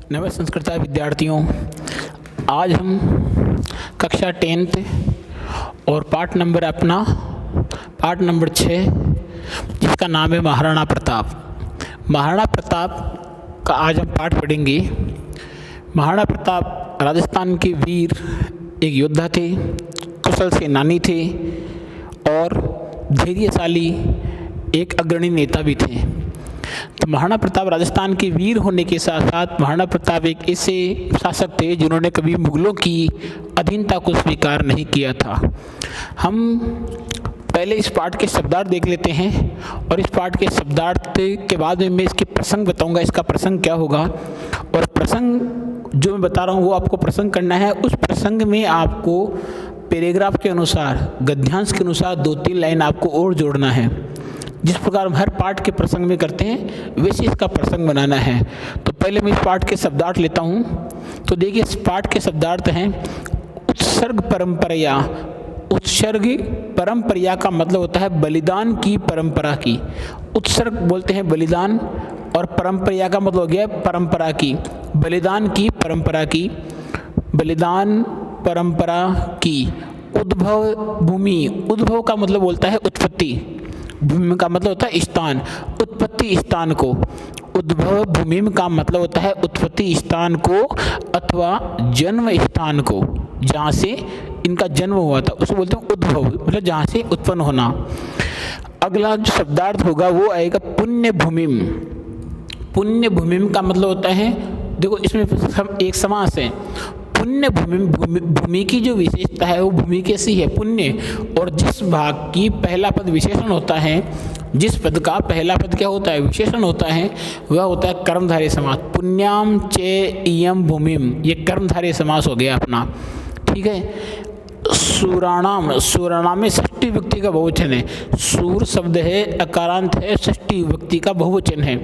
नमस्कार संस्कृत विद्यार्थियों, आज हम कक्षा 10th और पाठ नंबर 6 जिसका नाम है महाराणा प्रताप। महाराणा प्रताप का आज हम पाठ पढ़ेंगे। महाराणा प्रताप राजस्थान के वीर एक योद्धा थे, कुशल सेनानी थे और धैर्यशाली एक अग्रणी नेता भी थे। तो महाराणा प्रताप राजस्थान के वीर होने के साथ साथ महाराणा प्रताप एक ऐसे शासक थे जिन्होंने कभी मुगलों की अधीनता को स्वीकार नहीं किया था। हम पहले इस पाठ के शब्दार्थ देख लेते हैं और इस पाठ के शब्दार्थ के बाद में मैं इसके प्रसंग बताऊंगा, इसका प्रसंग क्या होगा। और प्रसंग जो मैं बता रहा हूँ वो आपको प्रसंग करना है। उस प्रसंग में आपको पैराग्राफ के अनुसार, गद्यांश के अनुसार 2-3 लाइन आपको और जोड़ना है। जिस प्रकार हम हर पाठ के प्रसंग में करते हैं वैसे इसका प्रसंग बनाना है। तो पहले मैं इस पाठ के शब्दार्थ लेता हूँ। तो देखिए, इस पाठ के शब्दार्थ हैं उत्सर्ग परंपरा। उत्सर्ग परंपरा का मतलब होता है बलिदान की परंपरा की। उत्सर्ग बोलते हैं बलिदान और परंपरा का मतलब हो गया परंपरा की, बलिदान की परंपरा की, बलिदान परंपरा की। उद्भव भूमि, उद्भव का मतलब बोलता है उत्पत्ति, भूमि का मतलब होता है स्थान, उत्पत्ति स्थान को। उद्भव भूमि का मतलब होता है उत्पत्ति स्थान को अथवा जन्म स्थान को, जहाँ से इनका जन्म हुआ था उसे बोलते हैं उद्भव, मतलब जहाँ से उत्पन्न होना। अगला जो शब्दार्थ होगा वो आएगा पुण्य भूमि। पुण्य भूमि का मतलब होता है, देखो इसमें एक समास है। पुण्य भूमि की जो विशेषता है वो भूमि कैसी है, पुण्य। और जिस भाग की पहला पद विशेषण होता है, जिस पद का पहला पद क्या होता है, विशेषण होता है, वह होता है कर्मधारय समास। पुण्याम चे इयम भूमिम, ये कर्मधारय समास हो गया अपना, ठीक है। सूराणाम, सूराणाम में षष्ठी विभक्ति का बहुवचन है। सूर शब्द है, अकारांत है, षष्ठी विभक्ति का बहुवचन है।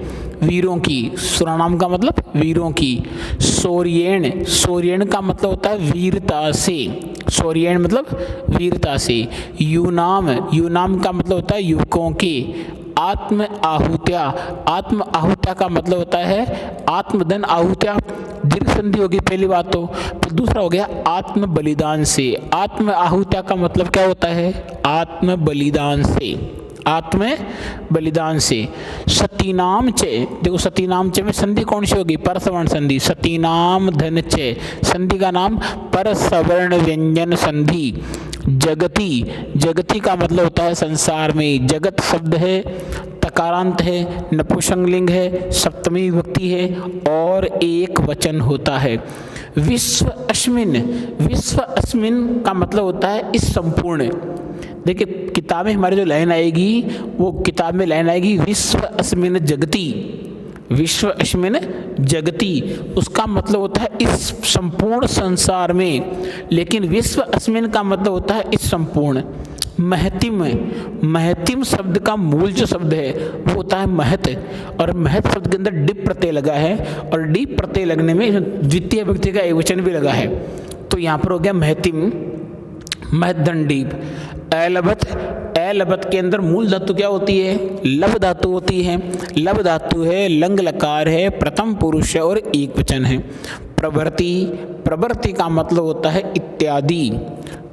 वीरों की, सूराणाम का मतलब वीरों की। सौर्येण, सौर्येण का मतलब होता है वीरता से, सौर्येण मतलब वीरता से। यूनाम, यूनाम का मतलब होता है युवकों के। आत्म आहुत्या, आत्म आहुत्या का मतलब होता है आत्मधन आहुत्या, दीर्घ संधि होगी पहली बात तो। फिर दूसरा हो गया आत्म बलिदान से। आत्म आहुत्या का मतलब क्या होता है, आत्म बलिदान से, आत्म बलिदान से। सतीनाम चे, देखो सतीनाम चे में संधि कौन सी होगी, परसवर्ण संधि। सतीनाम धन चे, संधि का नाम परसवर्ण व्यंजन संधि। जगति, जगति का मतलब होता है संसार में। जगत शब्द है, तकारांत है, नपुंसकलिंग है, सप्तमी विभक्ति है और एक वचन होता है। विश्व अस्मिन, विश्व अस्मिन का मतलब होता है इस संपूर्ण। देखिए किताब में हमारी जो लाइन आएगी वो किताब में लाइन आएगी विश्व अस्मिन जगति, विश्व अस्मिन जगति, उसका मतलब होता है इस संपूर्ण संसार में। लेकिन विश्व अस्मिन का मतलब होता है इस संपूर्ण। महतिम, महतिम शब्द का मूल जो शब्द है वो होता है महत, और महत शब्द के अंदर डिप प्रत्यय लगा है और डिप प्रत्यय लगने में द्वितीय व्यक्ति का एकवचन भी लगा है। तो यहाँ पर हो गया महतिम, महदंडीप। अलभत, अलभत के अंदर मूल धातु क्या होती है, लब धातु होती है। लब धातु है, लंग लकार है, प्रथम पुरुष है और एक वचन है। प्रवृत्ति, प्रवृत्ति का मतलब होता है इत्यादि।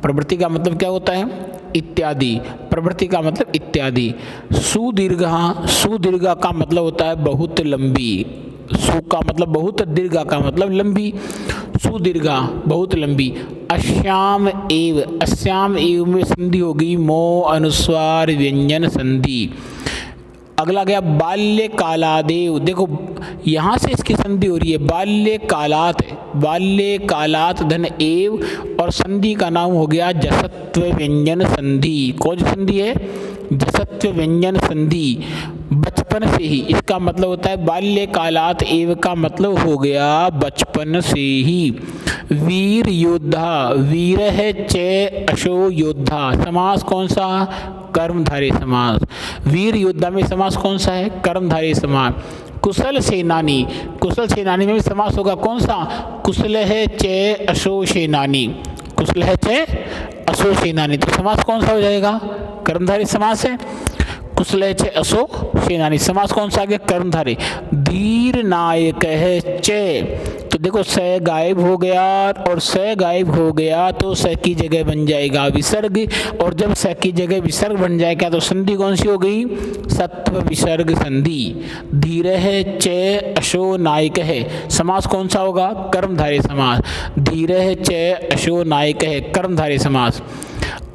प्रवृत्ति का मतलब क्या होता है, इत्यादि। प्रवृत्ति का मतलब इत्यादि। सुदीर्घा, सुदीर्घा का मतलब होता है बहुत लंबी। सु का मतलब बहुत, दीर्घा का मतलब लंबी। सुदीर्घा बहुत लंबी। अश्याम एव, अश्याम एव में संधि होगी मो अनुस्वार व्यंजन संधि। अगला गया बाल्य कालादेव, देखो यहाँ से इसकी संधि हो रही है बाल्य कालात, बाल्य कालात धन एव, और संधि का नाम हो गया जसत्व व्यंजन संधि। कौन सी संधि है, जसत्व व्यंजन संधि। बचपन बचपन से ही, इसका मतलब होता है बाल्यकालात एव का मतलब हो गया बचपन से ही। वीर योद्धा, वीर है चे अशो योद्धा, समास कौन सा? कर्मधारय समास। वीर योद्धा में समास कौन सा है? कर्मधारय समास। कुशल सेनानी, कुशल सेनानी में भी समास होगा कौन सा? कुशल है चे अशो सेनानी, कुशल है चे अशो सेनानी, तो समास कौन सा हो जाएगा? कर्मधारय समास है। कुशल है चे अशो सेनानी, समास कौन सा आ गया? कर्मधारय। धीर नायक है चे, तो देखो स गायब हो गया, और स गायब हो गया तो स की जगह बन जाएगा विसर्ग, और जब स की जगह विसर्ग बन जाएगा तो संधि कौन सी हो गई? सत्व विसर्ग संधि। धीर है चे अशो नायक है, समास कौन सा होगा? कर्मधारय समास। धीर है चे अशो नायक है, कर्मधारय समास।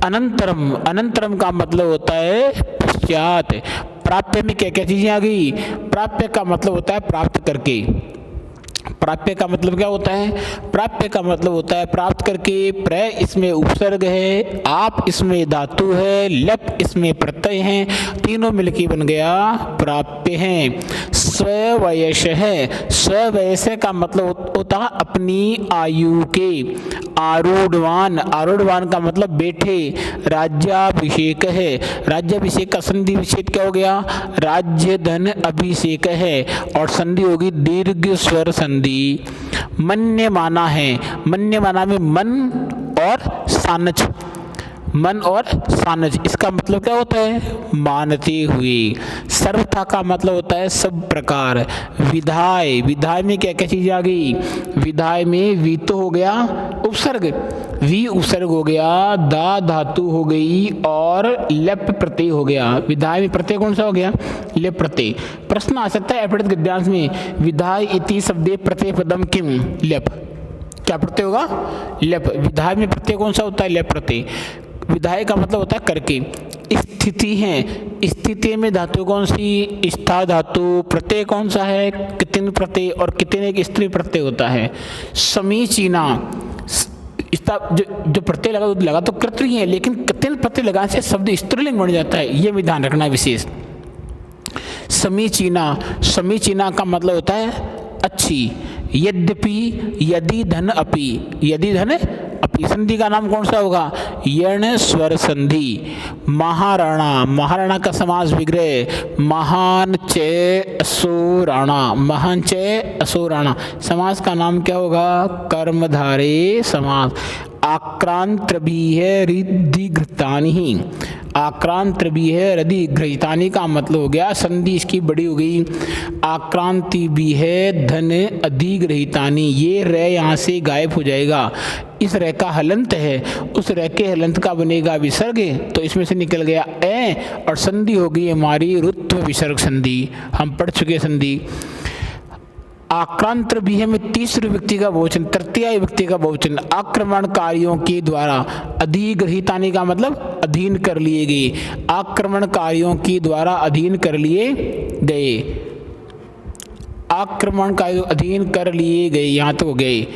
अनंतरम, अनंतरम का मतलब होता है पश्चात। प्राप्य में क्या क्या चीजें आ गई? प्राप्य का मतलब होता है प्राप्त करके। प्राप्य का मतलब क्या होता है? प्राप्य का मतलब होता है प्राप्त करके। प्र इसमें उपसर्ग है, आप इसमें धातु है, लप इसमें प्रत्यय है, तीनों मिलके बन गया प्राप्य है। स्ववयस है, स्ववयस का मतलब होता है अपनी आयु के। आरूढ़वान, आरूढ़वान का मतलब बैठे। राज्याभिषेक है, राज्याभिषेक का संधि विच्छेद क्या हो गया? राज्य धन अभिषेक है, और संधि होगी दीर्घ स्वर संधि। मन्यमाना है, मन्यमाना में मन और सानच, मन और सानज, इसका मतलब क्या होता है? मानते हुए। सर्वथा का मतलब होता है सब प्रकार। विधाय, विधाय में क्या क्या चीज आ गई? विधाय में वी तो हो गया उपसर्ग, वी उपसर्ग हो गया, दा धातु हो गई, और लेप प्रत्यय हो गया। विधाय में प्रत्यय कौन सा हो गया? लेप प्रत्यय। प्रश्न आ सकता है अपठित गद्यांश में, विधाय इति शब्दे प्रत्यय पदम किम? लेप। क्या प्रत्यय होगा? लेप। विधाय में प्रत्यय कौन सा होता है? लेप प्रत्यय। विधाय का मतलब होता है करके। स्थिति है, स्थिति में धातु कौन सी? स्था धातु। प्रत्यय कौन सा है? कितिन प्रत्यय, और कितिन एक स्त्री प्रत्यय होता है। समीचीना, जो प्रत्यय लगा तो कर्तृ है, लेकिन कितिन प्रत्यय लगाने से शब्द स्त्रीलिंग बन जाता है, ये भी ध्यान रखना विशेष। समीचीना, समीचीना का मतलब होता है अच्छी। यद्यपि, यदि धन अपि, यदि धन अपि, संधि का नाम कौन सा होगा? यण स्वर संधि। महाराणा, महाराणा का समास विग्रह। महान चे असो राणा, महान चे असो राणा, समास का नाम क्या होगा? कर्मधारय समास। आक्रांत भी है रिद्धि घृतानि, आक्रांत भी है रदि घृतानि का मतलब हो गया संधि इसकी बड़ी हो गई। आक्रांति भी है धन अधिग्रहितानि, ये रे यहाँ से गायब हो जाएगा। इस रे का हलंत है, उस रे के हलंत का बनेगा विसर्ग, तो इसमें से निकल गया ए, और संधि होगी हमारी रुत्व विसर्ग संधि, हम पढ़ चुके संधि। आक्रांत भी है में तीसरे व्यक्ति का बहुवचन, तृतीय व्यक्ति का बहुवचन। आक्रमणकारियों के द्वारा, अधिग्रहितानि का मतलब अधीन कर लिए गए, आक्रमणकारियों के द्वारा अधीन कर लिए गए, आक्रमणकारियों अधीन कर लिए गए, यहाँ तो हो गए।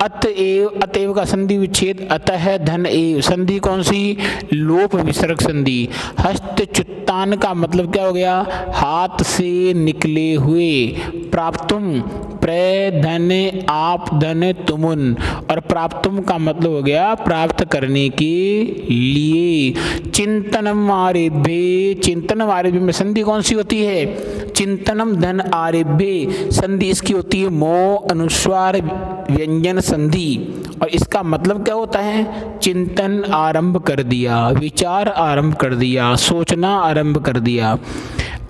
अतएव, अतएव का संधि विच्छेद। अतः धन एव, संधि कौन सी? लोप विसर्ग संधि। हस्तच्युतान का मतलब क्या हो गया? हाथ से निकले हुए। प्राप्तुम, प्र धन आप धन तुमुन, और प्राप्तुम का मतलब हो गया प्राप्त करने के लिए। चिंतनम आरेभ्य, चिंतनम आरेभ्य में संधि कौन सी होती है? चिंतनम धन आरेभ्य, संधि इसकी होती है मो अनुस्वार व्यंजन संधि, और इसका मतलब क्या होता है? चिंतन आरंभ कर दिया, विचार आरंभ कर दिया, सोचना आरंभ कर दिया।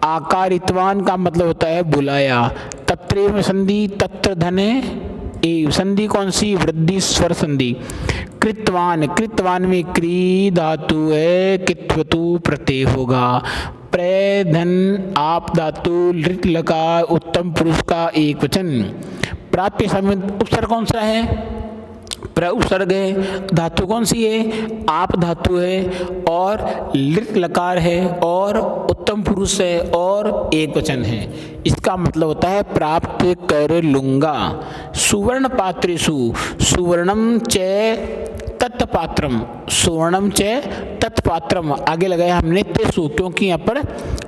आकारितवान का मतलब होता है बुलाया। तत्रे में संधि, तत्र धन एव, संधि कौन सी? वृद्धि स्वर संधि। कृतवान, कृतवान में क्री धातु है, कित्वतु प्रत्यय होगा। प्र धन आप धातु, लृट लकार उत्तम पुरुष का एक वचन। प्राप्य समय उपसर्ग कौन सा है? प्र उपसर्ग है। धातु कौन सी है? आप धातु है, और लृट लकार है, और उत्तम पुरुष है, और एक वचन है। इसका मतलब होता है प्राप्त कर लूंगा। सुवर्ण पात्रेषु, सुवर्णम च तत्पात्रम, सुवर्णम च तत्पात्रम, आगे लगाया हमने तेसु, क्योंकि यहाँ पर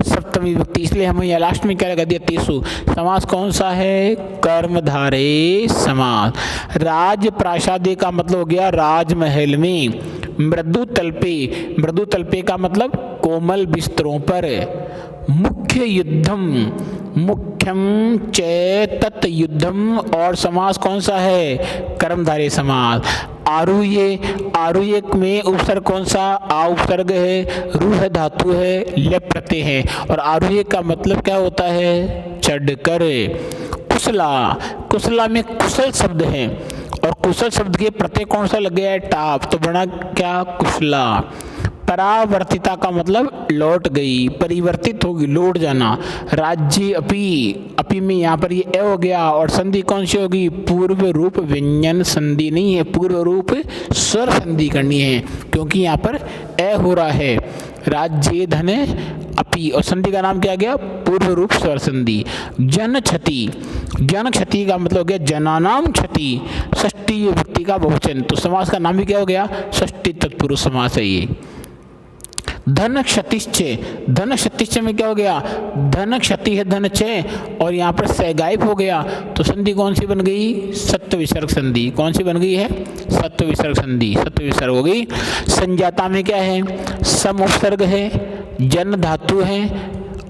सप्तमी विभक्ति, इसलिए हमें यहाँ लास्ट में क्या लगा दिया, तेसु। समास कौन सा है, कर्मधारय समास। राज प्रासादे का मतलब हो गया राजमहल में। मृदु तल्पे, मृदु तल्पे का मतलब कोमल बिस्तरों पर। मुख्य युद्धम, मुख्यम च तत् युद्धम, और समास कौन सा है, कर्मधारय समास। आरुह्य, आरुह्य में उपसर्ग कौन सा, आ उपसर्ग है, रूह धातु है, लेप प्रत्यय है, और आरुह्य का मतलब क्या होता है, चढ़कर। कुशला, कुशला में कुशल शब्द है, और कुशल शब्द के प्रत्यय कौन सा लग गया है, टाप, तो बना क्या, कुशला। परावर्तिता का मतलब लौट गई, परिवर्तित होगी, लौट जाना। राज्य अपी, अपी में यहाँ पर ये ए हो गया, और संधि कौन सी होगी, पूर्व रूप व्यंजन संधि नहीं है, पूर्व रूप स्वर संधि करनी है, क्योंकि यहाँ पर ए हो रहा है। राज्य धन अपी, और संधि का नाम क्या गया, पूर्व रूप स्वर संधि। जन क्षति, जन क्षति का मतलब हो गया जनानाम क्षति, षष्ठी विभक्ति का बहुवचन, तो समास का नाम भी क्या हो गया, षष्ठी तत्पुरुष समास है ये। धन क्षतिश्चय, धन क्षतिश्चय में क्या हो गया, धन क्षति है धन चय, और यहाँ पर स गायब हो गया, तो संधि कौन सी बन गई, सत्व विसर्ग संधि। कौन सी बन गई है, सत्व विसर्ग संधि, सत्व विसर्ग हो गई। संजाता में क्या है, सम उपसर्ग है, जन धातु है,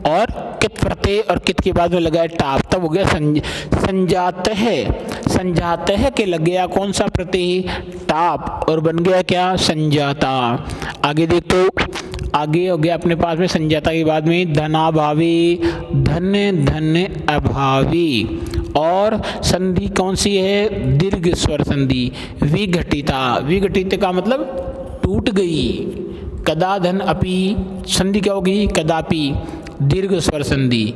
और कित प्रत्यय, और कित के बाद में लगा है टाप, तब हो गया संजात है। संजात है के लग गया कौन सा प्रत्यय, टाप, और बन गया क्या, संजाता। आगे देखो, आगे हो गया अपने पास में संजाता के बाद में धनाभावी, धन धन अभावी, और संधि कौन सी है, दीर्घ स्वर संधि। विघटिता, विघटित का मतलब टूट गई। कदा धन अपि, संधि क्या होगी, कदापि, दीर्घ स्वर संधि।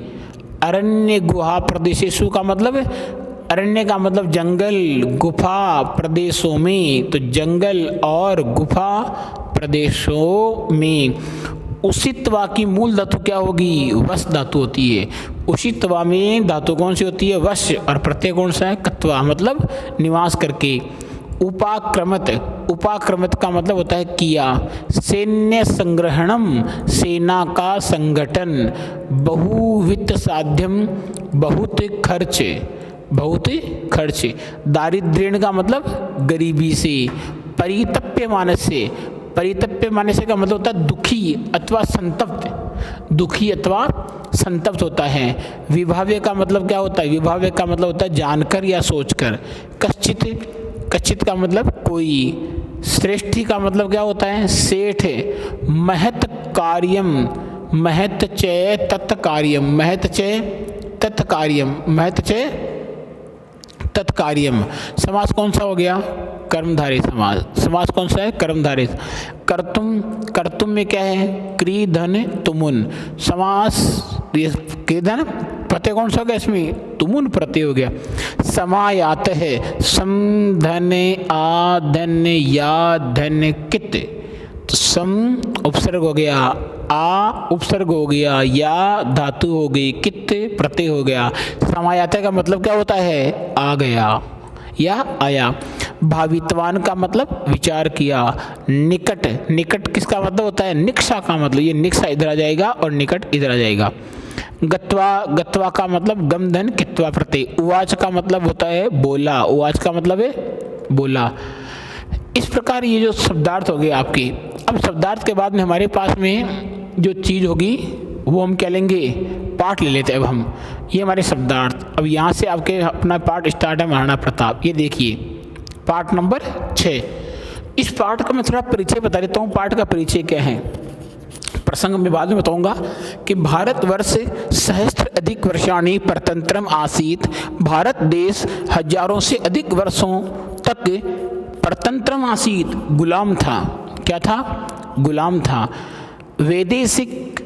अरण्य गुहा प्रदेशेषु का मतलब, अरण्य का मतलब जंगल, गुफा प्रदेशों में, तो जंगल और गुफा प्रदेशों में। उषित्वा की मूल धातु क्या होगी, वश धातु होती है। उषित्वा में धातु कौन सी होती है, वश, और प्रत्यय कौन सा है, कत्वा, मतलब निवास करके। उपाक्रमत, उपाक्रमत का मतलब होता है किया। सैन्य संग्रहणम, सेना का संगठन। बहुवित्त साध्यम, बहुत खर्च, बहुत खर्च। दारिद्र्यण का मतलब गरीबी से। परितप्य मानस्य, परितप्य मानस्य का मतलब होता है दुखी अथवा संतप्त, दुखी अथवा संतप्त होता है। विभाव्य का मतलब क्या होता है, विभाव्य का मतलब होता है जानकर या सोचकर। कश्चित, कश्चित का मतलब कोई। श्रेष्ठी का मतलब क्या होता है, सेठ। महत कार्यम, महत च तत्कार्यम, महत च तत्कार्यम, महत च तत्कार्यम। समास कौन सा हो गया, कर्मधारय समास। समास कौन सा है, कर्मधारय। कर्तुम, कर्तुम में क्या है, क्री धन तुमुन। समास क्री धन प्रत्यय कौन सा हो गया, इसमें तुमुन प्रत्यय हो गया। समायात है, सम धन आ धन या धन कित, तो सम उपसर्ग हो गया, आ उपसर्ग हो गया, या धातु हो गई, कित प्रत्यय हो गया। समायात का मतलब क्या होता है, आ गया या आया। भावित्वान का मतलब विचार किया। निकट, निकट किसका मतलब होता है, निक्षा का मतलब, ये निक्षा इधर आ जाएगा और निकट इधर आ जाएगा। गत्वा, गत्वा का मतलब गम धन कित्वा प्रत्यय। उवाच का मतलब होता है बोला, उवाच का मतलब है बोला। इस प्रकार ये जो शब्दार्थ हो गए आपके। अब शब्दार्थ के बाद में हमारे पास में जो चीज़ होगी वो हम क्या लेंगे, पाठ ले लेते हैं। अब हम ये हमारे शब्दार्थ, अब यहाँ से आपके अपना पाठ स्टार्ट है महाराणा प्रताप। ये देखिए पाठ नंबर 6। इस पाठ का मैं थोड़ा परिचय बता देता हूँ। पाठ का परिचय क्या है, प्रसंग में बाद में बताऊंगा कि भारतवर्ष सहस्त्र अधिक वर्षाणि परतंत्रम आसीत। भारत देश हजारों से अधिक वर्षों तक परतंत्रम आसीत, गुलाम था। क्या था, गुलाम था। वैदेशिक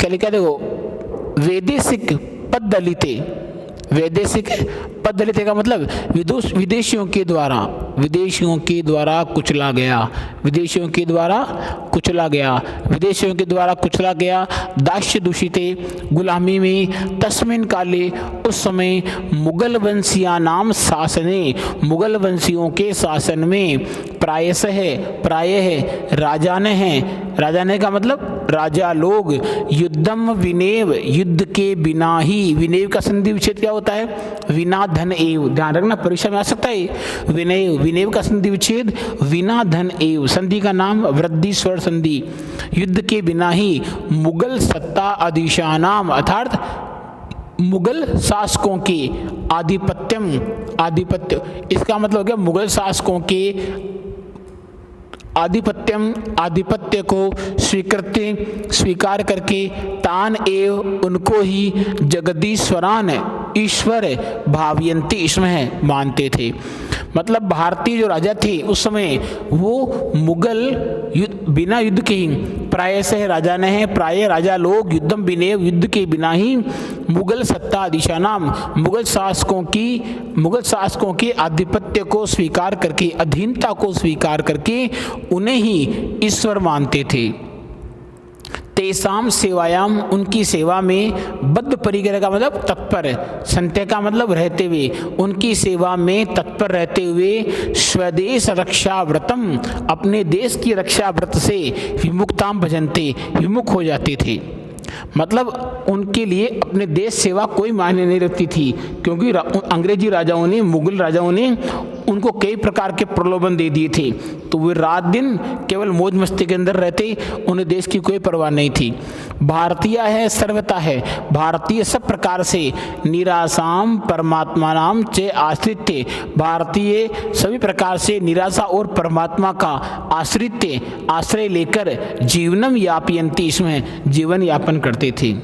क्या लिखा, देखो वैदेशिक पद दलिते, वैदेशिक पद दलित का मतलब विदेशियों के द्वारा कुचला गया, विदेशियों के द्वारा कुचला गया। दास्य दूषिते गुलामी में तस्मिन काले उस समय मुगल वंशियानाम शासने, मुगल वंशियों के शासन में प्रायः राजाने का मतलब राजा लोग युद्धम विनेव, युद्ध के बिना ही, विनेव का संधि विच्छेद क्या होता है? विना धन एव, ध्यान रखना परीक्षा में आ सकता है। विनेव का संधि विच्छेद विना धन एव, संधि का नाम वृद्धि स्वर संधि। युद्ध के बिना ही मुगल सत्ता अधिशानाम अर्थात मुगल शासकों के आधिपत्य, इसका मतलब हो गया मुगल शासकों के आधिपत्य को स्वीकार करके तान एव उनको ही जगदीश्वरान ईश्वर भावयंती इसमें मानते थे। मतलब भारतीय जो राजा थे उस समय वो मुगल बिना युद्ध के ही प्राय राजा लोग युद्धम बिनेव, युद्ध के बिना ही मुगल सत्ता अधिशानाम, मुगल शासकों के आधिपत्य को स्वीकार करके, अधीनता को स्वीकार करके उन्हें ही ईश्वर मानते थे। तेसाम सेवायाम, उनकी सेवा में, बद्ध परिग्रह का मतलब तत्पर, संत्य का मतलब रहते हुए, उनकी सेवा में तत्पर रहते हुए स्वदेश रक्षा व्रतम, अपने देश की रक्षा व्रत से विमुक्ताम भजनते, विमुख हो जाते थे। मतलब उनके लिए अपने देश सेवा कोई मायने नहीं रखती थी, क्योंकि अंग्रेजी राजाओं ने, मुगल राजाओं ने उनको कई प्रकार के प्रलोभन दे दिए थे, तो वे रात दिन केवल मौज मस्ती के अंदर रहते, उन्हें देश की कोई परवाह नहीं थी। भारतीय है सर्वता है, भारतीय सब प्रकार से निराशाम परमात्मा नाम चे आश्रित, भारतीय सभी प्रकार से निराशा और परमात्मा का आश्रय लेकर जीवनम यापयंती, इसमें जीवन यापन करते थे।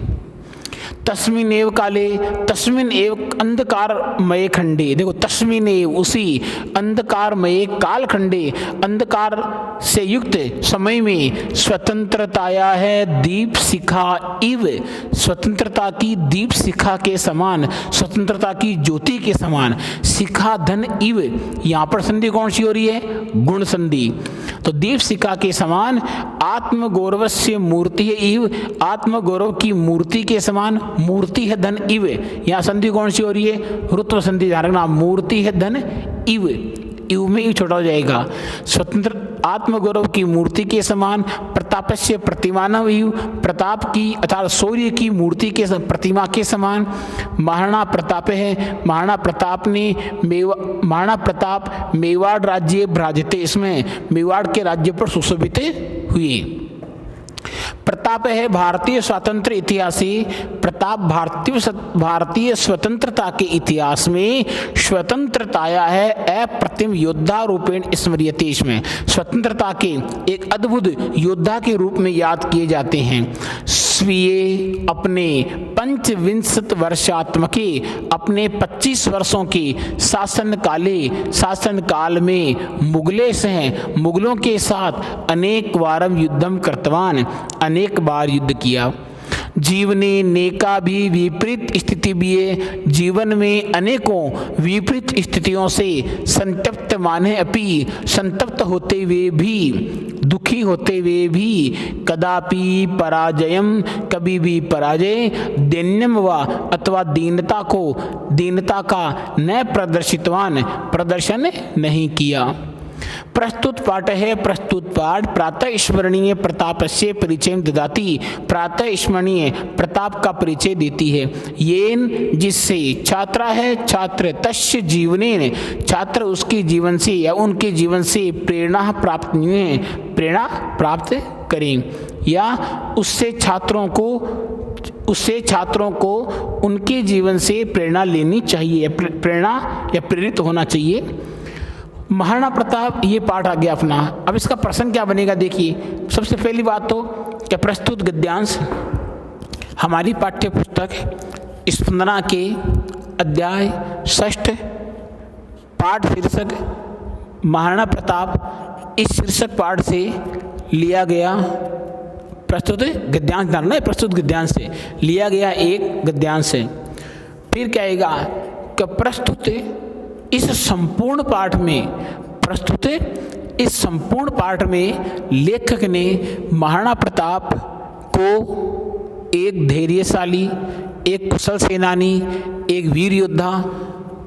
तस्मिन एव काले, तस्मिन एव अंधकारमय खंडे, देखो तस्मिन एव उसी अंधकारमय काल खंडे, अंधकार से युक्त समय में स्वतंत्रताया है दीप शिखा इव, स्वतंत्रता की दीप शिखा के समान, स्वतंत्रता की ज्योति के समान, शिखा धन इव, यहाँ पर संधि कौन सी हो रही है? गुण संधि। तो दीप शिखा के समान आत्मगौरव से मूर्ति है इव, आत्मगौरव की मूर्ति के समान, मूर्ति है धन इव, यहाँ संधि कौन सी हो रही है? रुत्व संधि, ध्यान रखना, मूर्ति है धन इव, इव में इव छोटा हो जाएगा। स्वतंत्र आत्मगौरव की मूर्ति के समान, प्रतापस्य प्रतिमानव इव, प्रताप की अर्थात शौर्य की मूर्ति के प्रतिमा के समान। महाराणा प्रताप है, महाराणा प्रताप मेवाड़ राज्य भ्राजते, इसमें मेवाड़ के राज्य पर सुशोभित हुए। प्रताप है भारतीय स्वातंत्र इतिहास, प्रताप भारतीय स्वतंत्रता के इतिहास में स्वतंत्रताया है अप्रतिम योद्धा रूपेण स्मर्यते, इसमें स्वतंत्रता के एक अद्भुत योद्धा के रूप में याद किए जाते हैं। स्वीय अपने 25 वर्षात्मके, अपने 25 वर्षों के शासन काल में मुगलों के साथ अनेक वारम युद्धम कर्तवान, अनेक बार युद्ध किया। जीवने नेका भी विपरीत स्थिति भी है, जीवन में अनेकों विपरीत स्थितियों से संतप्त माने अपि, संतप्त होते हुए भी, दुखी होते हुए भी, कदापि पराजयम, कभी भी पराजय, दैन्यम व अथवा दीनता का न प्रदर्शन नहीं किया। प्रस्तुत पाठ है, प्रस्तुत पाठ प्रातः स्मरणीय प्रताप से परिचय ददाती, प्रातः स्मरणीय प्रताप का परिचय देती है। येन जिससे, छात्रा है छात्र, तस्य जीवनेन छात्र उसके जीवन से या उनके जीवन से प्रेरणा प्राप्त करें, या उससे छात्रों को उनके जीवन से प्रेरणा लेनी चाहिए, प्रेरणा या प्रेरित होना चाहिए। महाराणा प्रताप, ये पाठ आ गया अपना। अब इसका प्रश्न क्या बनेगा? देखिए, सबसे पहली बात तो क्या प्रस्तुत गद्यांश हमारी पाठ्य पुस्तक स्पंदना के अध्याय 6 पाठ शीर्षक महाराणा प्रताप, इस शीर्षक पाठ से लिया गया प्रस्तुत गद्यांश, प्रस्तुत गद्यांश से लिया गया एक गद्यांश है। फिर क्या आएगा कि प्रस्तुत इस संपूर्ण पाठ में लेखक ने महाराणा प्रताप को एक धैर्यशाली, एक कुशल सेनानी, एक वीर योद्धा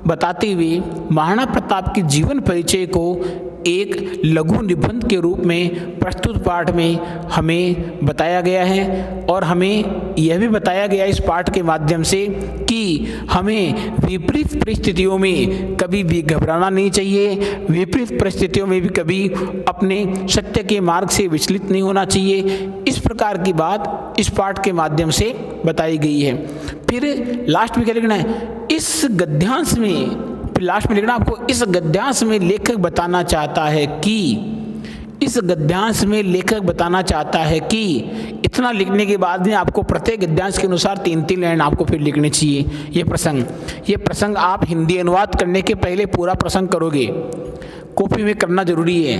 बताते हुए महाराणा प्रताप के जीवन परिचय को एक लघु निबंध के रूप में प्रस्तुत पाठ में हमें बताया गया है। और हमें यह भी बताया गया इस पाठ के माध्यम से कि हमें विपरीत परिस्थितियों में कभी भी घबराना नहीं चाहिए, विपरीत परिस्थितियों में भी कभी अपने सत्य के मार्ग से विचलित नहीं होना चाहिए। इस प्रकार की बात इस पाठ के माध्यम से बताई गई है। फिर लास्ट में क्या लिखना है, इस गद्यांश में लास्ट में लिखना आपको, इस गद्यांश में लेखक बताना चाहता है कि इतना लिखने के बाद में आपको प्रत्येक गद्यांश के अनुसार 3-3 लाइन आपको फिर लिखनी चाहिए। ये प्रसंग आप हिंदी अनुवाद करने के पहले पूरा प्रसंग करोगे, कॉपी में करना जरूरी है।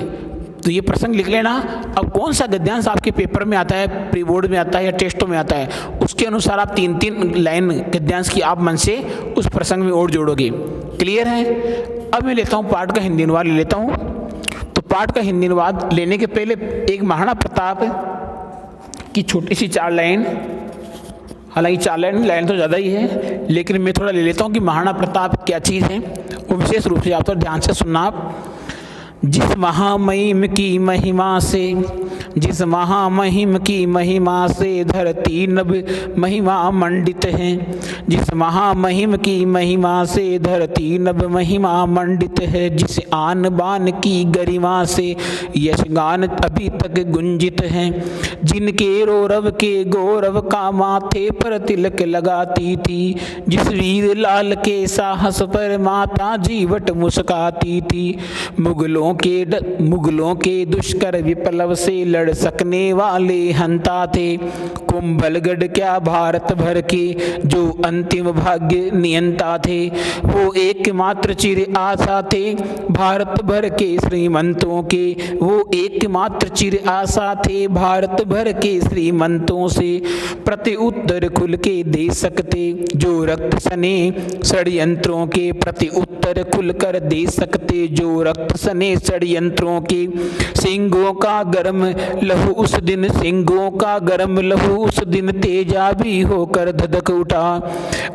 तो ये प्रसंग लिख लेना। अब कौन सा गद्यांश आपके पेपर में आता है, प्री बोर्ड में आता है या टेस्टों में आता है, उसके अनुसार आप 3-3 लाइन गद्यांश की आप मन से उस प्रसंग में और जोड़ोगे। क्लियर है? अब मैं लेता हूँ पाठ का हिंदी अनुवाद ले लेता हूँ। तो पाठ का हिंदी अनुवाद लेने के पहले एक महाराणा प्रताप की छोटी सी 4 लाइन, हालांकि 4 लाइन तो ज़्यादा ही है, लेकिन मैं थोड़ा ले लेता हूँ कि महाराणा प्रताप क्या चीज़ है, वो विशेष रूप से आप तो ध्यान से सुनना आप। जिस महामहिम की महिमा से धरती नभ महिमा मंडित है, जिस महामहिम की महिमा से धरती नभ महिमा मंडित है, जिस आन बान की गरिमा से यशगान अभी तक गुंजित है, जिनके रौरव के गौरव का माथे पर तिलक लगाती थी, जिस वीर लाल के साहस पर माता जीवट मुस्काती थी, मुगलों के दुष्कर विप्लव से लड़ सकने वाले हंता थे, कुंभलगढ़ क्या भारत भर के जो अंतिम भाग्य नियंता थे, वो एकमात्र चिर आशा थे भारत भर के श्रीमंतों के, वो एकमात्र चिर आशा थे भारत भर के श्रीमंतों से, प्रति उत्तर खुल के दे सकते जो रक्त सने षड्यंत्रों के, प्रति उत्तर खुलकर दे सकते जो रक्त सने षड्यंत्रों के, सिंगों का गर्म लहू उस दिन तेजाबी होकर धधक उठा,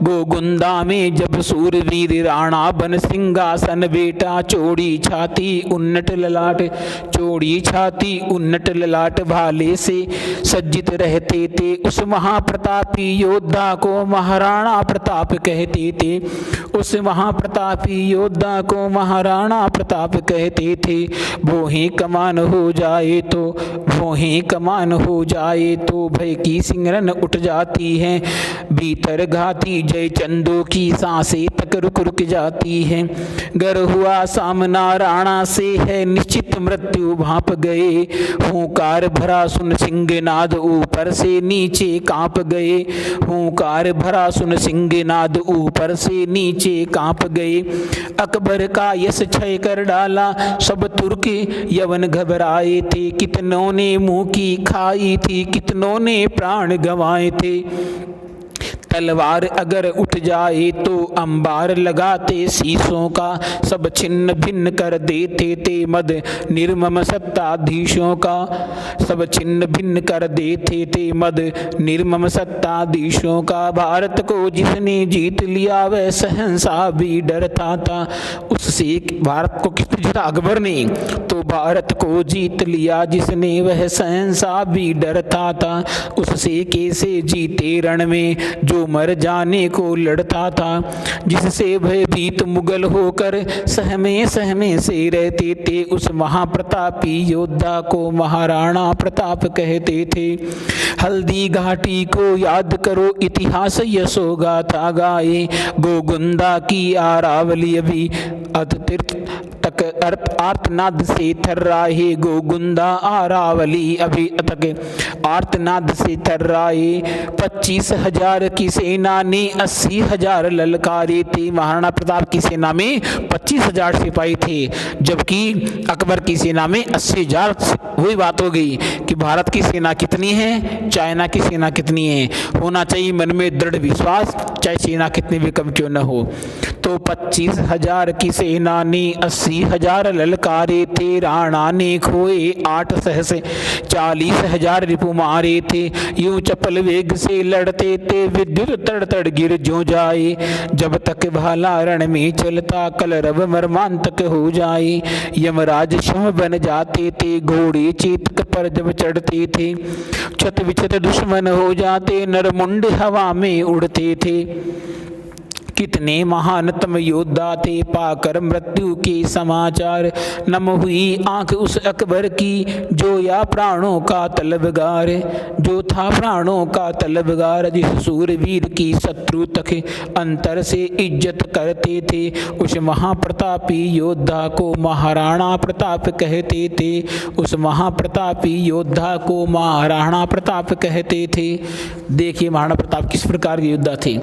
गोगुंदा में जब सूरवीर राणा बन सिंहासन बेटा, चौड़ी छाती उन्नट ललाट भाले से सज्जित रहते थे, उस महाप्रतापी योद्धा को महाराणा प्रताप कहते थे, उस महाप्रतापी योद्धा को महाराणा प्रताप कहते थे। वो ही कमान हो जाए तो भय की सिंगरन उठ जाती है, भीतर घाती जय चंदो की सांसें तक रुक जाती है, गर हुआ सामना राणा से है निश्चित मृत्यु भाप गए, हुंकार भरा सुन सिंहनाद ऊपर से नीचे कांप गए, हुंकार भरा सुन सिंहनाद ऊपर से नीचे कांप गए, अकबर का यश क्षय कर डाला सब तुर्क यवन घबराए थे, कितनों ने मुंह की खाई थी, कितनों ने प्राण गंवाए थे, तलवार अगर उठ जाए तो अंबार लगाते शीशों का, सब छिन्न भिन्न कर देते थे मद निर्मम सत्ताधीशों का, सब छिन्न भिन्न कर देते थे मद निर्मम सत्ताधीशों का, भारत को जिसने जीत लिया वह शहंशाह भी डरता था, उससे भारत को किसने जीता? अकबर ने। तो भारत को जीत लिया जिसने वह शहंशाह भी डरता था, उससे कैसे जीते रण में जो मर जाने को लड़ता था, जिससे भयभीत मुगल होकर सहमे से रहते थे, उस महाप्रतापी योद्धा को महाराणा प्रताप कहते थे। हल्दी घाटी को याद करो इतिहास यशो गाथा गाए, गोगुंदा की आरावली अभी अततीर्थ तक आर्तनाद से थर्राए, गोगुंदा आरावली अभी तक आर्तनाद से थर्राए। 25,000 की सेना ने 80,000 ललकारे थे। महाराणा प्रताप की सेना में 25,000 सिपाही थे, जबकि अकबर की सेना में 80,000। वही बात हो गई कि भारत की सेना कितनी है, चाइना की सेना कितनी है। होना चाहिए मन में दृढ़ विश्वास, चाहे सेना कितनी भी कम क्यों न हो। तो 25,000 की सेना ने 80,000 ललकारे थे। राणा ने खोए 8 सहस्र 40,000 रिपु मारे थे। यूं चपल वेग से लड़ते थे, विद्युत तड़ तड़ गिर जो जाए। जब तक भाला रण में चलता, कलरव मर्मांतक हो जाए। यमराज शव बन जाते थे, घोड़े चेतक पर जब चढ़ते थे। छत विछत दुश्मन हो जाते, नरमुंड हवा में उड़ते थे। कितने महानतम योद्धा थे, पाकर मृत्यु के समाचार। नम हुई आंख उस अकबर की, जो या प्राणों का तलबगार, जो था प्राणों का तलबगार। जिस सूरवीर की शत्रु तक अंतर से इज्जत करते थे, उस महाप्रतापी योद्धा को महाराणा प्रताप कहते थे। उस महाप्रतापी योद्धा को महाराणा प्रताप कहते थे। देखिए महाराणा प्रताप किस प्रकार के योद्धा थे।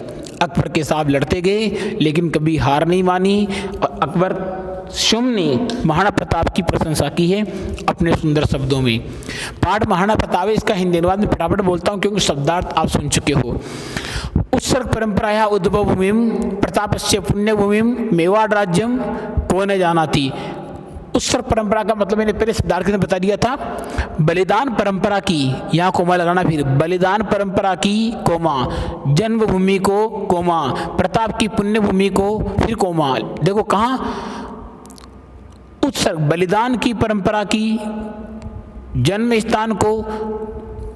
अकबर के साथ लड़ते गए, लेकिन कभी हार नहीं मानी। और अकबर शुम्भ ने महाराणा प्रताप की प्रशंसा की है अपने सुंदर शब्दों में। पाठ महाराणा प्रताप है, इसका हिंदी अनुवाद में फटाफट बोलता हूँ क्योंकि शब्दार्थ आप सुन चुके हो। उत्सर्ग परंपराया उद्भव भूमिम प्रतापस्य पुण्य भूमिम मेवाड़ राज्यम को न जानाति। उत्सर्ग परंपरा का मतलब मैंने पहले शब्दार्थ में बता दिया था। बलिदान परंपरा की, यहाँ कोमा लगाना, फिर बलिदान परंपरा की कोमा, जन्मभूमि को कोमा, प्रताप की पुण्य भूमि को फिर कोमा। देखो कहाँ उत्सर्ग, बलिदान की परंपरा की, जन्म स्थान को,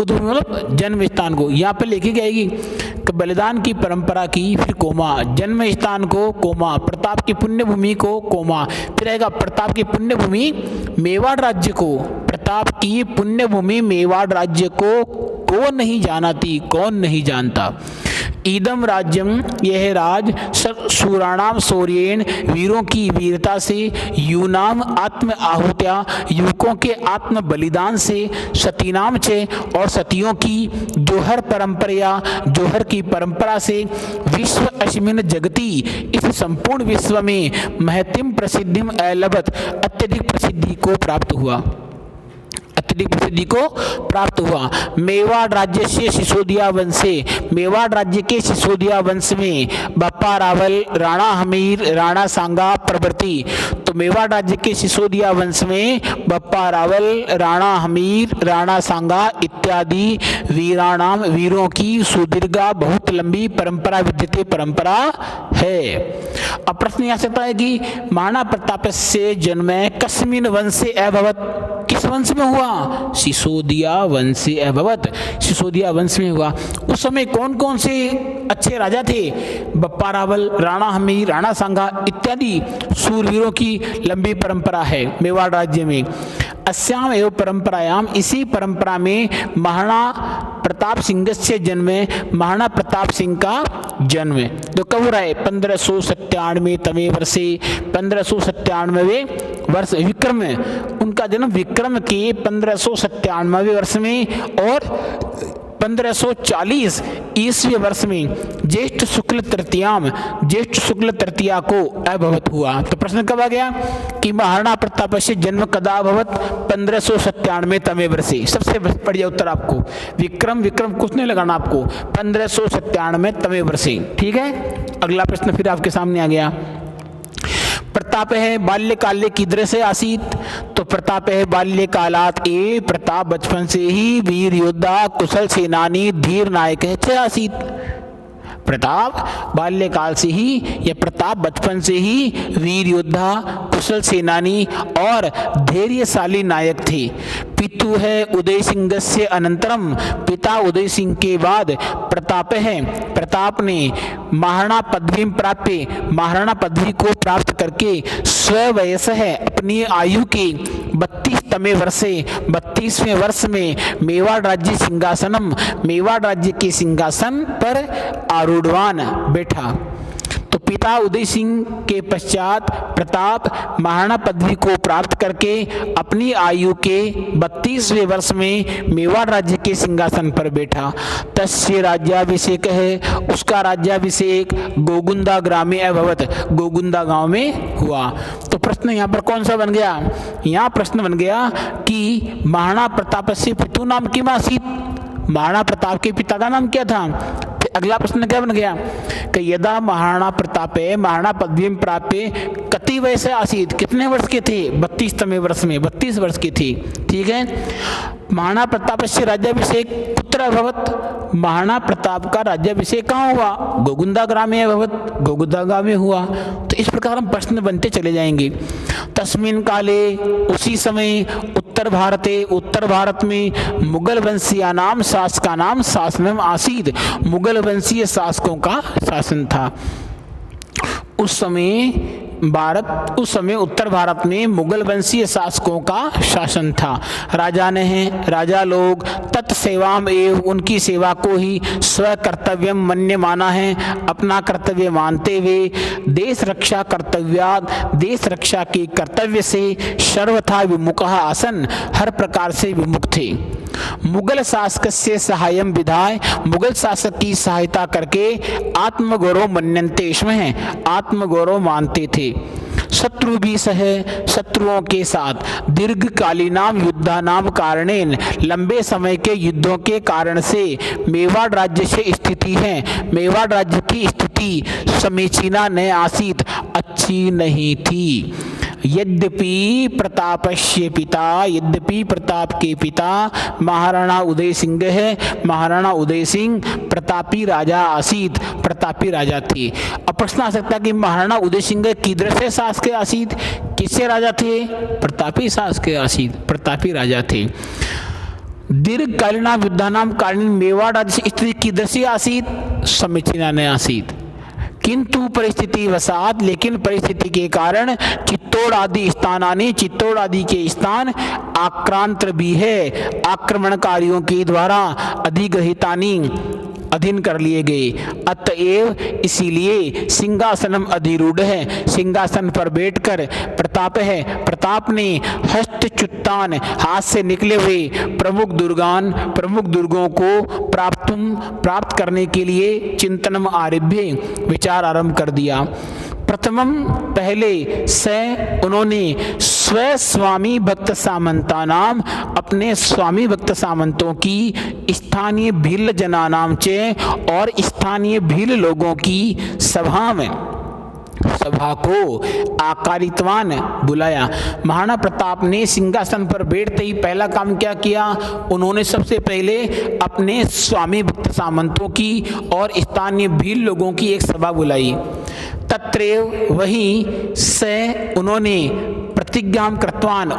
मतलब जन्म स्थान को यहाँ पे लिखी जाएगी कि बलिदान की परंपरा की, फिर कोमा, जन्म स्थान को कोमा, प्रताप की पुण्य भूमि को कोमा, फिर आएगा प्रताप की पुण्य भूमि मेवाड़ राज्य को। प्रताप की पुण्य भूमि मेवाड़ राज्य को कौन नहीं जानाती, कौन नहीं जानता। ईदम राज्यम, यह राज शूराणाम शौर्येण, वीरों की वीरता से, यूनाम आत्म आहुत्या, युवकों के आत्म बलिदान से, सतीनाम छे, और सतियों की जोहर परंपरा, जोहर की परंपरा से, विश्व अस्मिन जगती, इस संपूर्ण विश्व में, महतिम प्रसिद्धिम अलभत, अत्यधिक प्रसिद्धि को प्राप्त हुआ, अत्यधिक प्रसिद्धि को प्राप्त हुआ। मेवाड़ राज्य से सिसोदिया वंश से, मेवाड़ राज्य के सिसोदिया वंश में बप्पा रावल, राणा हमीर, राणा सांगा प्रभृति। तो मेवाड़ राज्य के सिसोदिया वंश में बप्पा रावल, राणा हमीर, राणा सांगा इत्यादि वीराणाम, वीरों की सुदीर्घा बहुत लंबी परंपरा विद्यते, परंपरा है। अब प्रश्न यह सकता है कि महाराणा प्रताप से जन्म कस्मिन वंश से अभवत, किस वंश में हुआ? सिसोदिया वंश से अभवत, सिसोदिया वंश में हुआ। उस समय कौन कौन से अच्छे राजा थे? बप्पा रावल, राणा हमीर, राणा सांगा इत्यादि सूरवीरों की लंबी परंपरा है मेवाड़ राज्य में। अस्याम एवं परंपरायाम, इसी परंपरा में महाराणा प्रताप सिंह से जन्म, महाराणा प्रताप सिंह का जन्म तो कब हो रहा है? 1597वें वर्षे, 1597वें वर्ष विक्रम में, उनका जन्म विक्रम के 1597वें वर्ष में, और 1540 ईस्वी वर्ष में ज्येष्ठ शुक्ल तृतीयाम, ज्येष्ठ शुक्ल तृतीया को अभवत हुआ। तो प्रश्न कब आ गया कि महाराणा प्रताप से जन्म कदा अभवत? 1597वें वर्षे। सबसे बढ़िया उत्तर आपको विक्रम, विक्रम कुछ नहीं लगाना आपको, 1597वें वर्षे। ठीक है, अगला प्रश्न फिर आपके सामने आ गया। प्रताप है बाल्यकाले किधर से आसीत? तो प्रताप है बाल्यकालात ए, प्रताप बचपन से ही वीर योद्धा कुशल सेनानी धीर नायक है आसीत। प्रताप बाल्यकाल से ही, या प्रताप बचपन से ही वीर योद्धा कुशल सेनानी और धैर्यशाली नायक थे। पितु है उदय सिंह से अनंतरम, पिता उदय सिंह के बाद प्रताप है, प्रताप ने महाराणा पदवी प्राप्त, महाराणा पदवी को प्राप्त करके स्ववयस है अपनी आयु के 32वें वर्षे, 32वें वर्ष में मेवाड़ राज्य सिंहासनम, मेवाड़ राज्य के सिंहासन पर आरूढ़वान बैठा। तो पिता उदय सिंह के पश्चात प्रताप महाराणा पदवी को प्राप्त करके अपनी आयु के 32वें वर्ष में मेवाड़ राज्य के सिंहासन पर बैठा। तस्य राज्याभिषेक है, उसका राज्याभिषेक गोगुंदा ग्रामे अभवत, गोगुंदा गांव में हुआ। तो प्रश्न यहाँ पर कौन सा बन गया? यहाँ प्रश्न बन गया कि महाराणा प्रताप से पितु नाम किम आसीत्, महाराणा प्रताप के पिता का नाम क्या था? अगला प्रश्न क्या बन गया कि यदा महाराणा प्रतापे महाराणा पदवीं प्राप्य कति वयस आसीत्, कितने वर्ष के थे? 32वें वर्ष में, 32 वर्ष की थी। ठीक है। महाराणा प्रताप से राज्याभिषेक कुत्र अभवत, महाराणा प्रताप का राज्याभिषेक कहाँ हुआ? गोगुंदा ग्रामे अभवत, गोगुंदा गांव में हुआ। तो इस प्रकार हम प्रश्न बनते चले जाएंगे। तस्मिन् काले, उसी समय उत्तर भारत में मुगल वंशीय नाम शासका नाम शासनम आसीत्, मुगल वंशीय शासकों का शासन था। उस समय उत्तर भारत में मुगल वंशीय शासकों का शासन था। राजा लोग तत्सेवाम एव, उनकी सेवा को ही स्व कर्तव्यम मन्य माना है, अपना कर्तव्य मानते हुए देश रक्षा कर्तव्याद, देश रक्षा के कर्तव्य से सर्वथा विमुखः आसन, हर प्रकार से विमुख थे। मुगल शासक से सहायम विधाय, मुगल शासक की सहायता करके आत्मगौरव मन्यन्ते स्म, आत्मगौरव मानते थे। शत्रु भी सह, शत्रुओं के साथ दीर्घकालीनाम युद्धानाम कारणेन, लंबे समय के युद्धों के कारण से मेवाड़ राज्य से स्थिति है, मेवाड़ राज्य की स्थिति समीचीना न आसीत, अच्छी नहीं थी। यद्यपि प्रताप के पिता महाराणा उदय सिंह है, महाराणा उदय सिंह प्रतापी राजा आसीत, प्रतापी राजा थे। अब प्रश्न आ सकता है कि महाराणा उदय सिंह कीदृश शासक आसीत, किससे राजा थे? प्रतापी शासक आसीत, प्रतापी राजा थे। दीर्घकालीन युद्धानाम कारण मेवाड़ राज्य स्थिति कीदृशी आसीत, समीचीना न आसीत। किंतु परिस्थिति वसात, लेकिन परिस्थिति के कारण चित्तौड़ आदि स्थानानि, चित्तौड़ आदि के स्थान आक्रांत भी है, आक्रमणकारियों के द्वारा अधिग्रहितानि, अधीन कर लिए गए। अतएव इसीलिए सिंहासनम अधिरूढ़ है, सिंहासन पर बैठकर प्रताप ने हस्तच्युतान, हाथ से निकले हुए प्रमुख दुर्गों को प्राप्त करने के लिए चिंतनम आरभ्य, विचार आरंभ कर दिया। प्रथमम, पहले से उन्होंने स्वामी भक्त सामंता नाम, अपने स्वामी भक्त सामंतों की स्थानीय भील जना नाम चे, और स्थानीय भील लोगों की सभा को आकारितवान बुलाया। महाराणा प्रताप ने सिंहासन पर बैठते ही पहला काम क्या किया? उन्होंने सबसे पहले अपने स्वामी भक्त सामंतों की और स्थानीय भील लोगों की एक सभा बुलाई। तत्रेव, वहीं से उन्होंने प्रतिज्ञा कृतवान,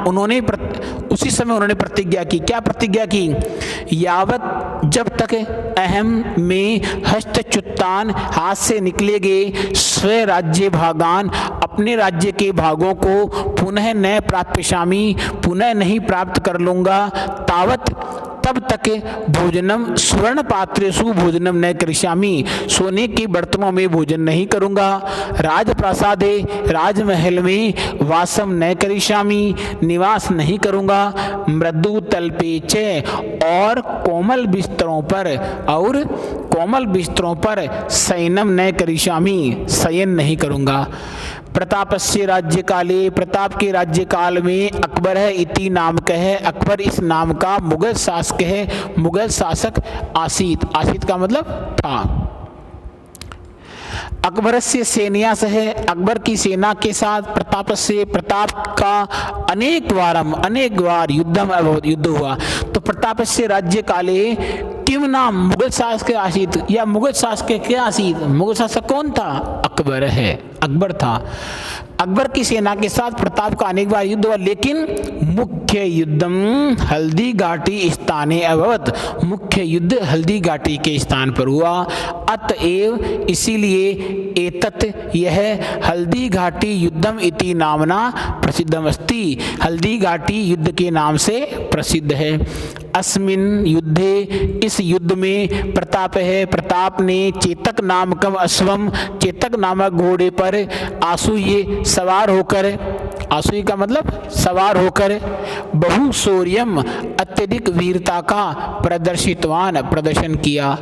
उसी समय उन्होंने प्रतिज्ञा की। क्या प्रतिज्ञा की? यावत, जब तक अहम में हस्तच्युतान, हाथ से निकले गए स्व राज्य भागान, अपने राज्य के भागों को पुनः न प्राप्यशामि, पुनः नहीं प्राप्त कर लूंगा, तावत, तब तक भोजनम स्वर्ण पात्रेषु भोजनम न करिष्यामि, सोने के बर्तनों में भोजन नहीं करूंगा। राजप्रासादे, राजमहल में वासम न करिष्यामि, निवास नहीं करूंगा। मृदु तल्पे च, और कोमल बिस्तरों पर शयनम न करिष्यामि, शयन नहीं करूंगा। प्रतापस्य राज्य काले, प्रताप के राज्य काल में अकबर है इति नाम कहे, अकबर इस नाम का मुगल शासक है, मुगल शासक आसीत, आसीत का मतलब था। अकबर से सेनिया से है, अकबर की सेना के साथ प्रताप का अनेक बार युद्ध हुआ। तो प्रताप से राज्य काले किम नाम, मुगल शासक आसीत, या मुगल शासक क्या आसीत? मुगल शासक कौन था? अकबर है, अकबर था। अकबर की सेना के साथ प्रताप का अनेक बार युद्ध हुआ, लेकिन मुख्य युद्धम हल्दी घाटी स्थाने अभवत, मुख्य युद्ध हल्दी घाटी के स्थान पर हुआ। अतएव इसीलिए एतत् यह हल्दी घाटी युद्धम इति नामना प्रसिद्धमस्ति, हल्दी घाटी युद्ध के नाम से प्रसिद्ध है। अस्मिन् युद्धे इस युद्ध में प्रताप है, प्रताप ने चेतक नामकम अश्वम, चेतक नामक घोड़े पर आसूये सवार होकर, आसूय का मतलब सवार होकर, बहु शौर्यम अत्यधिक वीरता का प्रदर्शन किया।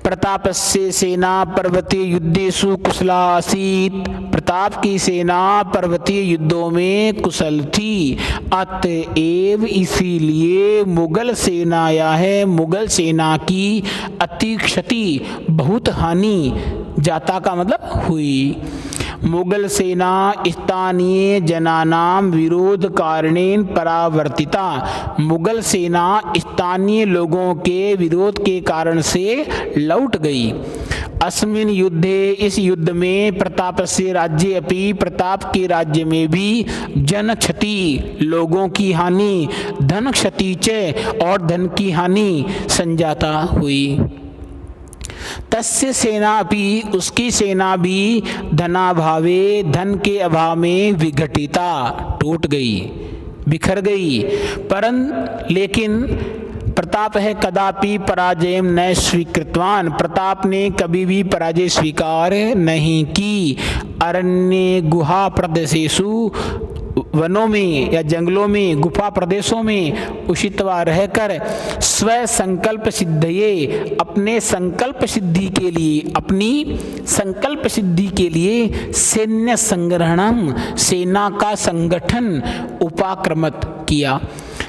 प्रतापस्य सेना पर्वतीय युद्धेषु कुशला आसीत्, प्रताप की सेना पर्वतीय युद्धों में कुशल थी। अतएव इसीलिए मुगल सेनाया है, मुगल सेना की अति क्षति बहुत हानि, जाता का मतलब हुई। मुगल सेना स्थानीय जनानाम विरोध कारणेन परावर्तिता, मुगल सेना स्थानीय लोगों के विरोध के कारण से लौट गई। अस्मिन् युद्धे इस युद्ध में प्रताप से राज्य अपि, प्रताप के राज्य में भी जन क्षति लोगों की हानि, धन क्षति च और धन की हानि संजाता हुई। तस्य सेना भी, उसकी सेना भी धनाभावे, धन के अभाव में विघटिता, टूट गई, बिखर गई। लेकिन प्रताप है कदापि पराजय न स्वीकृतवान, प्रताप ने कभी भी पराजय स्वीकार नहीं की। अरण्य गुहा प्रदेशेषु, वनों में या जंगलों में, गुफा प्रदेशों में उषितवा रहकर स्व संकल्प सिद्धये, अपने संकल्प सिद्धि के लिए, अपनी संकल्प सिद्धि के लिए सैन्य संग्रहणम, सेना का संगठन उपाक्रमत किया।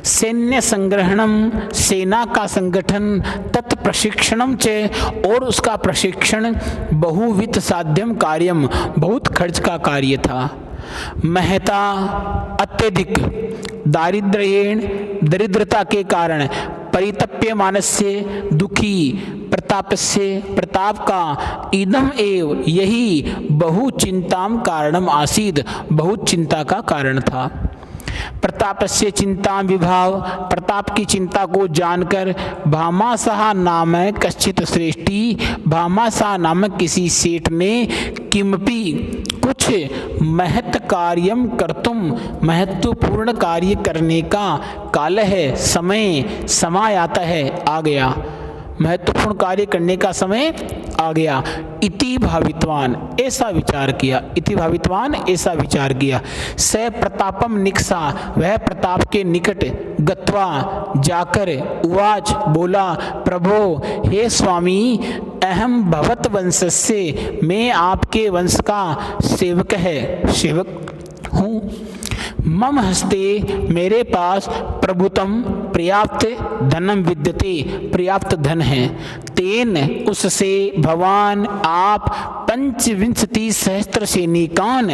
सैन्य संग्रहणम, सेना का संगठन, तत्प्रशिक्षणम च, और उसका प्रशिक्षण बहुविध साध्यम कार्यम, बहुत खर्च का कार्य था। महता अत्यधिक दारिद्र्येण, दरिद्रता के कारण, परितप्य मानस्य दुखी प्रताप से, प्रताप का इदम एव यही बहु चिंताम कारणम आसीद, बहुत चिंता का कारण था। प्रताप से चिंता विभाव, प्रताप की चिंता को जानकर भामाशाह नामक कश्चित श्रेष्ठी, भामाशाह नामक किसी सेठ ने किमपि कुछ महत् कार्यम कर्तुम, महत्वपूर्ण कार्य करने का काल है, समय आता है, आ गया, महत्वपूर्ण कार्य करने का समय आ गया। इति भावित्वान, ऐसा विचार किया, इति भावित्वान ऐसा विचार किया। स प्रतापम निकसा, वह प्रताप के निकट गत्वा जाकर, उवाच बोला, प्रभो हे स्वामी, अहम भवत वंशस्य, मैं आपके वंश का सेवक हूँ। मम हस्ते, मेरे पास प्रभुतम पर्याप्त धनम विद्यते, पर्याप्त धन है। तेन, उससे, भवान आप 25 सहस्त्र सैनिकान,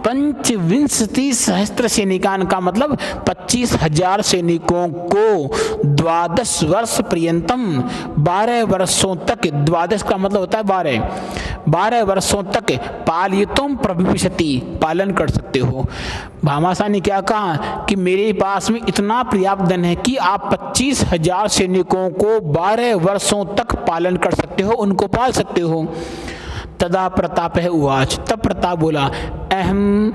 25 सहस्त्र सैनिकान का मतलब 25,000 सैनिकों को 12 वर्ष पर्यंतम, 12 वर्षों तक, 12 का मतलब होता है 12 वर्षों तक पालितुम प्रभविष्यति, पालन कर सकते हो। भामाशाह ने क्या कहा कि मेरे पास में इतना पर्याप्त धन है कि आप 25,000 सैनिकों को 12 वर्षों तक पालन कर सकते हो, उनको पाल सकते हो। तदा प्रताप है उवाच, तब प्रताप बोला, अहम,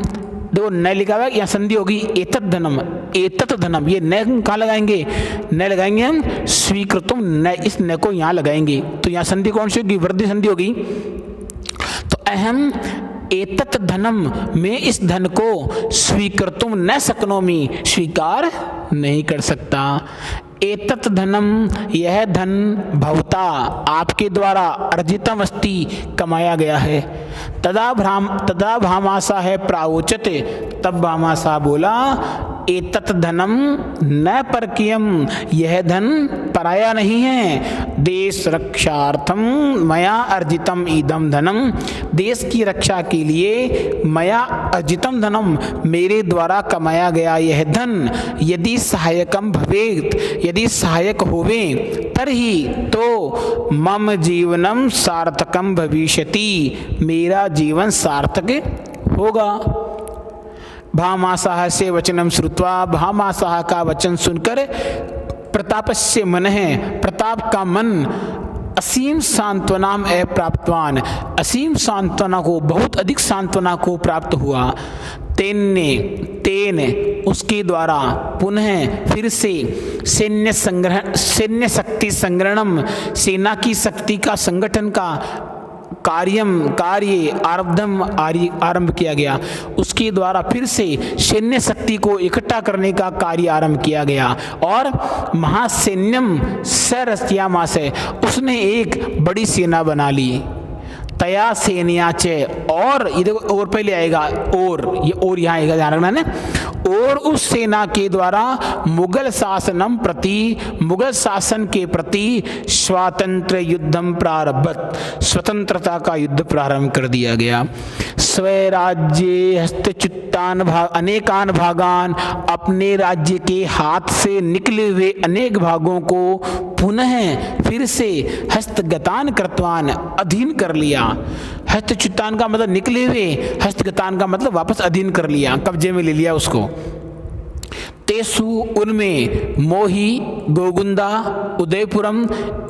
दो न लिखा हुआ, यहाँ संधि होगी, एतत् धनम, एतत् धनम, ये न कहाँ लगाएंगे, न लगाएंगे हम स्वीकृतुम, न, इस न को यहाँ लगाएंगे, तो यहाँ संधि कौन सी होगी, वृद्धि संधि होगी। तो अहम एतत् धनम, मैं इस धन को स्वीकृतुम न शक्नोमि, स्वीकार नहीं कर सकता। एतत् धनम, यह धन भवता, आपके द्वारा अर्जितम अस्ति, कमाया गया है। तदा भामाशाह है प्रावोचत, तब भामाशाह बोला, एतत् धनम न परकीयम, यह धन पराया नहीं है। देश रक्षार्थम मया अर्जितम इदम धनम, देश की रक्षा के लिए मया अर्जितम धनम, मेरे द्वारा कमाया गया यह धन, यदि सहायकम भवेत, यदि सहायक होवे, तरही तो मम जीवनम सार्थकम भविष्यति, मेरा जीवन सार्थक होगा। भामाशाह से वचनम श्रुत्वा, भामाशाह का वचन सुनकर प्रतापस्य मन है, प्रताप का मन असीम सांत्वनाम प्राप्तवान, असीम सांत्वना को, बहुत अधिक सांत्वना को प्राप्त हुआ। तेन उसके द्वारा पुनः फिर से सैन्य शक्ति संग्रहणम, सेना की शक्ति का संगठन का कार्य आरंभ किया गया। उसके द्वारा फिर से सैन्य शक्ति को इकट्ठा करने का कार्य आरंभ किया गया। और महासैन्यम सरस्यामासे, उसने एक बड़ी सेना बना ली। तया सेनियाचे, और ये देखो और पहले आएगा, और ये और यहाँ आएगा, ध्यान रखना है। और उस सेना के द्वारा मुगल शासन के प्रति स्वातंत्र युद्धम प्रारंभत, स्वतंत्रता का युद्ध प्रारंभ कर दिया गया। स्वराज्य हस्तच्युतान अनेकान भागान, अपने राज्य के हाथ से निकले हुए अनेक भागों को पुनः फिर से हस्तगतान कृतवान, अधीन कर लिया। हस्तच्युतान का मतलब निकले हुए, हस्तगतान का मतलब वापस अधीन कर लिया, कब्जे में ले लिया उसको। तेसु, उनमें मोही, गोगुंदा, उदयपुरम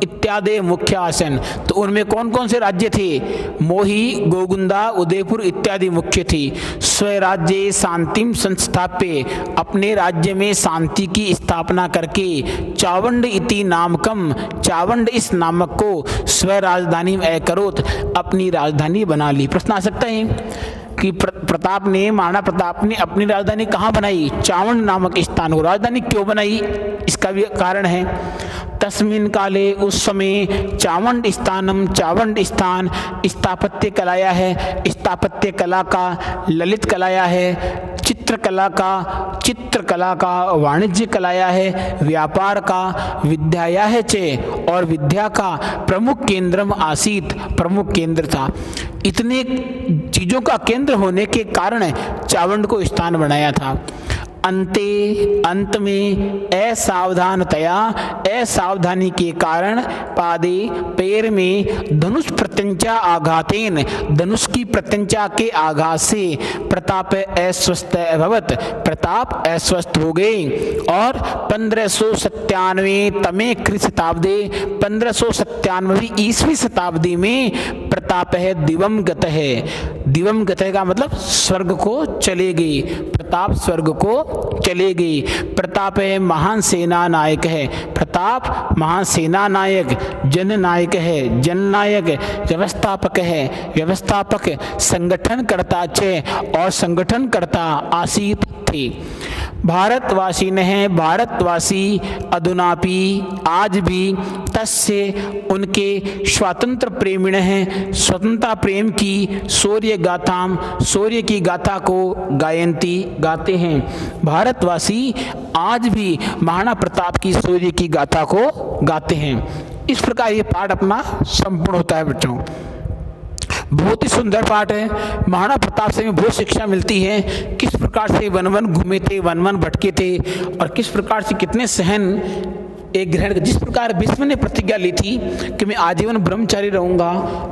इत्यादि मुख्य आसन। तो उनमें कौन कौन से राज्य थे? मोही, गोगुंदा, उदयपुर इत्यादि मुख्य थी। स्वराज्य शांतिम संस्थाप्य, अपने राज्य में शांति की स्थापना करके, चावंड इति नामकम, चावंड इस नामक को स्वराजधानी अकरोत, अपनी राजधानी बना ली। प्रश्न आ सकता है कि महाराणा प्रताप ने अपनी राजधानी कहाँ बनाई? चावंड नामक स्थान को। राजधानी क्यों बनाई, इसका भी कारण है। तस्मिन काले, उस समय, चावंड स्थान स्थापत्य कलाया है, स्थापत्य कला का, ललित कलाया है, चित्रकला का, वाणिज्य कलाया है, व्यापार का, विद्याया है चे, और विद्या का प्रमुख केंद्रम आसीत, प्रमुख केंद्र था। इतने चीजों का केंद्र होने के कारण चावंड को स्थान बनाया था। अंत में असावधानी के कारण पादे, पैर में धनुष प्रत्यंचा आघातेन, धनुष की प्रत्यंचा के आघात से प्रताप अस्वस्थ अभवत, प्रताप अस्वस्थ हो गए। और 1597 तमे ख्रीष्टाब्दे, 1597 ईस्वी शताब्दी में प्रताप है दिवंगत है। दिवंगत का मतलब स्वर्ग को चले गए, प्रताप स्वर्ग को चले गई। प्रताप है महान सेना नायक है, प्रताप महान सेना नायक, जननायक है, जननायक, व्यवस्थापक है, व्यवस्थापक, संगठन करता चे, और संगठन करता आसीत थे। भारतवासी ने है, भारतवासी अधुनापि, आज भी, तस्य, उनके, स्वातंत्र प्रेमिण है, स्वतंत्रता प्रेम की, शौर्य गाथाम, शौर्य की गाथा को गायंती, गाते हैं। भारतवासी आज भी महाराणा प्रताप की शौर्य की गाथा को गाते हैं। इस प्रकार ये पाठ अपना संपूर्ण होता है बच्चों। बहुत ही सुंदर पाठ है। महाराणा प्रताप से हमें बहुत शिक्षा मिलती है, किस प्रकार से वन वन घूमे थे, वन वन भटके थे, और किस प्रकार से कितने सहन एक ग्रहण, जिस प्रकार भीष्म ने प्रतिज्ञा ली थी कि मैं आजीवन ब्रह्मचारी रहूंगा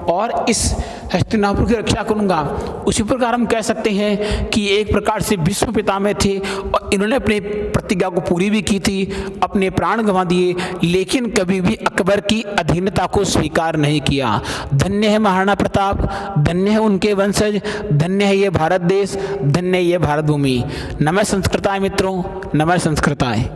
और इस हस्तिनापुर की रक्षा करूंगा, उसी प्रकार हम कह सकते हैं कि एक प्रकार से भीष्म पितामह थे और इन्होंने अपनी प्रतिज्ञा को पूरी भी की थी, अपने प्राण गंवा दिए, लेकिन कभी भी अकबर की अधीनता को स्वीकार नहीं किया। धन्य है महाराणा प्रताप, धन्य है उनके वंशज, धन्य है ये भारत देश, धन्य है ये भारत भूमि। नमः संस्कृताय मित्रों, नमः संस्कृताय।